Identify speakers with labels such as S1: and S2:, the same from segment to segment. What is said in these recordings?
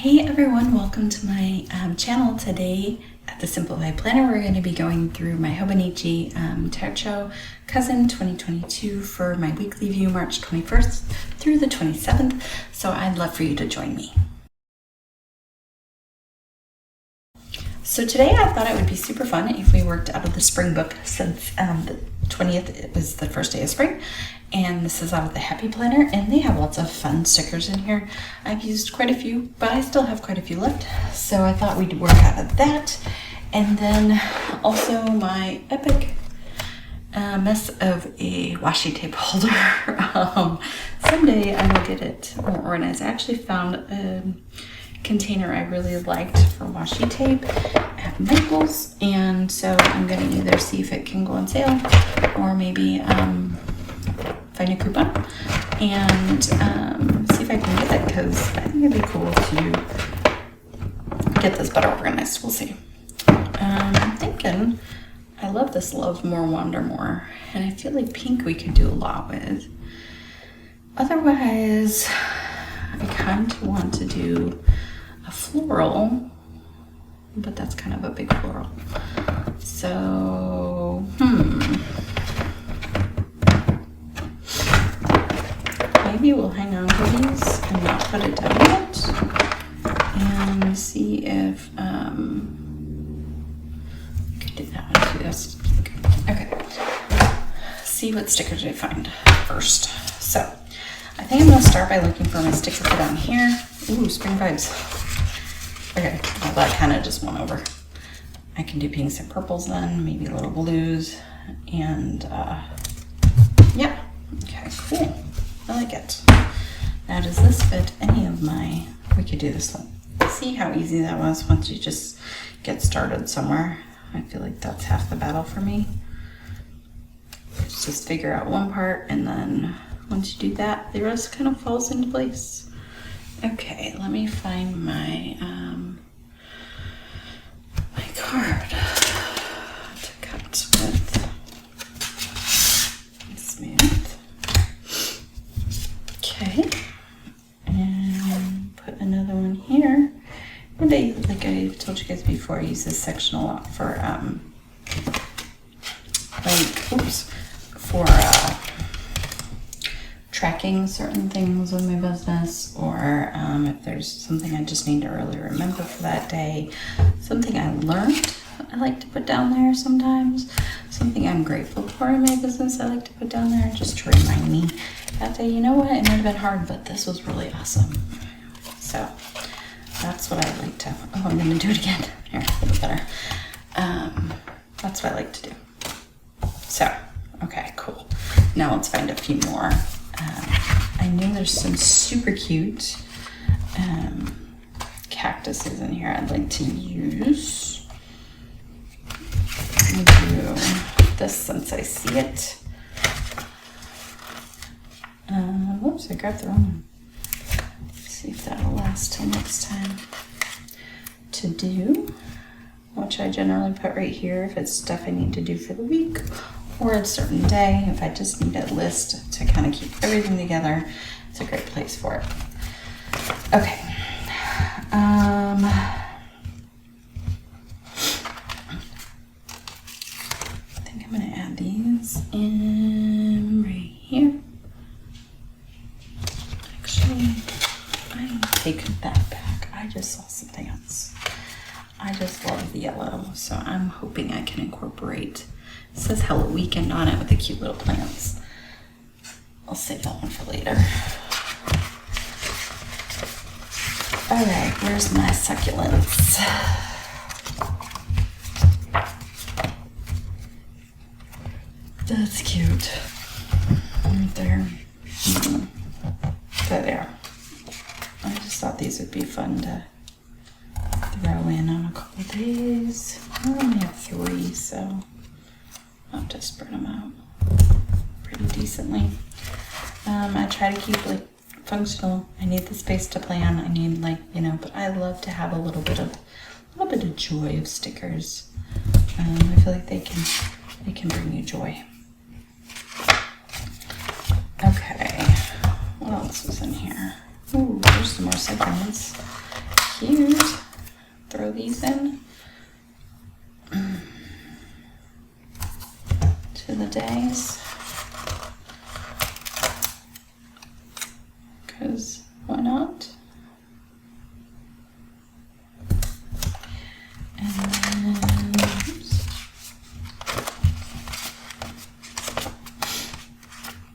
S1: Hey everyone, welcome to my channel. Today at the Simplified Planner, we're going to be going through my Hobonichi Techo Cousin 2022 for my weekly view, March 21st through the 27th. So I'd love for you to join me. So today I thought it would be super fun if we worked out of the spring book since the 20th it was the first day of spring, and this is out of the Happy Planner, and they have lots of fun stickers in here. I've used quite a few, but I still have quite a few left, so I thought we'd work out of that. And then also my epic mess of a washi tape holder. Someday I will get it more organized. I actually found a container I really liked for washi tape at Michael's, and so I'm gonna either see if it can go on sale or maybe find a coupon and see if I can get it, because I think it'd be cool to get this better organized. We'll see. I'm thinking I love this Love More Wander More, and I feel like pink we could do a lot with. Otherwise I kind of want to do a floral, but that's kind of a big floral. So, maybe we'll hang on to these and not put it down yet, and see if we could do that one too. That's okay. See what stickers I find first. So, I think I'm gonna start by looking for my sticker for down here. Ooh, spring vibes. Okay, well, that kind of just went over. I can do pinks and purples then, maybe little blues, and yeah, okay, cool. I like it. Now, does this fit any of my, we could do this one. See how easy that was once you just get started somewhere. I feel like that's half the battle for me. It's just figure out one part, and then once you do that, the rest kind of falls into place. Okay, let me find my my card to cut with. Smooth. Okay, and put another one here. And like I told you guys before, I use this section a lot for tracking certain things with my business, or if there's something I just need to really remember for that day, something I learned I like to put down there sometimes, something I'm grateful for in my business I like to put down there just to remind me that day, you know what, it might have been hard, but this was really awesome. So that's what I like to, oh, I'm gonna do it again. Here, a little better. That's what I like to do. So, okay, cool. Now let's find a few more. I know there's some super cute cactuses in here I'd like to use. Let me do this since I see it. Whoops, I grabbed the wrong one. Let's see if that'll last till next time to do, which I generally put right here if it's stuff I need to do for the week, or a certain day if I just need a list to kind of keep everything together. It's a great place for it. Okay. I think I'm gonna add these in right here. Actually, I take that back. I just saw something else. I just love the yellow, so I'm hoping I can incorporate. It says Hello Weekend on it with the cute little plants. I'll save that one for later. All right, where's my succulents? That's cute. Right there. There they are. I just thought these would be fun to throw in on a couple of days. I only have 3, so I'll have to spread them out pretty decently. I try to keep like functional. I need the space to plan. I need but I love to have a little bit of joy of stickers. I feel like they can bring you joy. Okay, what else was in here? Ooh, there's some more succulents cute. Throw these in to the days. Because why not? And then, oops.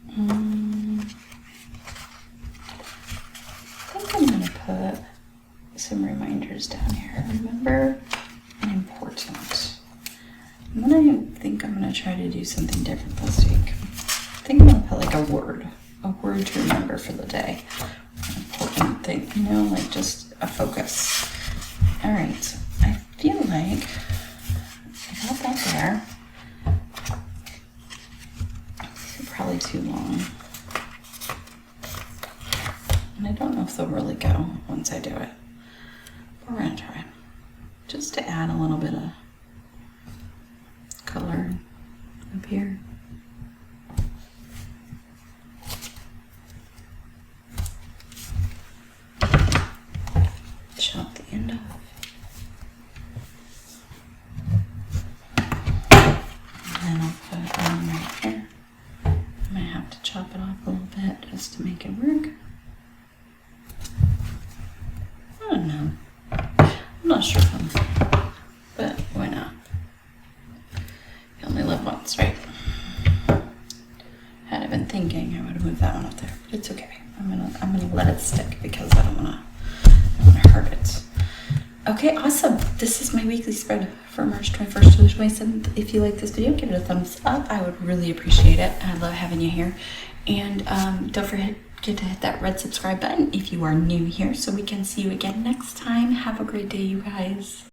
S1: I think I'm going to put some reminders down here. Remember and important. And then I think I'm going to try to do something different this week. I think I'm going to put like a word to remember for the day. An important thing, you know, like just a focus. All right, I feel like I got that there. It's probably too long. And I don't know if they'll really go once I do it. But we're gonna try. Just to add a little bit of color up here. Chop the end off. And then I'll put one right here. I might have to chop it off a little bit just to make it work. I don't know. I'm not sure if I'm, but why not? You only live once, right? Had I been thinking, I would have moved that one up there. But it's okay. I'm gonna let it stick because I don't wanna hurt it. Okay, awesome. This is my weekly spread for March 21st to the 27th. If you like this video, give it a thumbs up. I would really appreciate it. I love having you here. And don't forget to hit that red subscribe button if you are new here so we can see you again next time. Have a great day, you guys.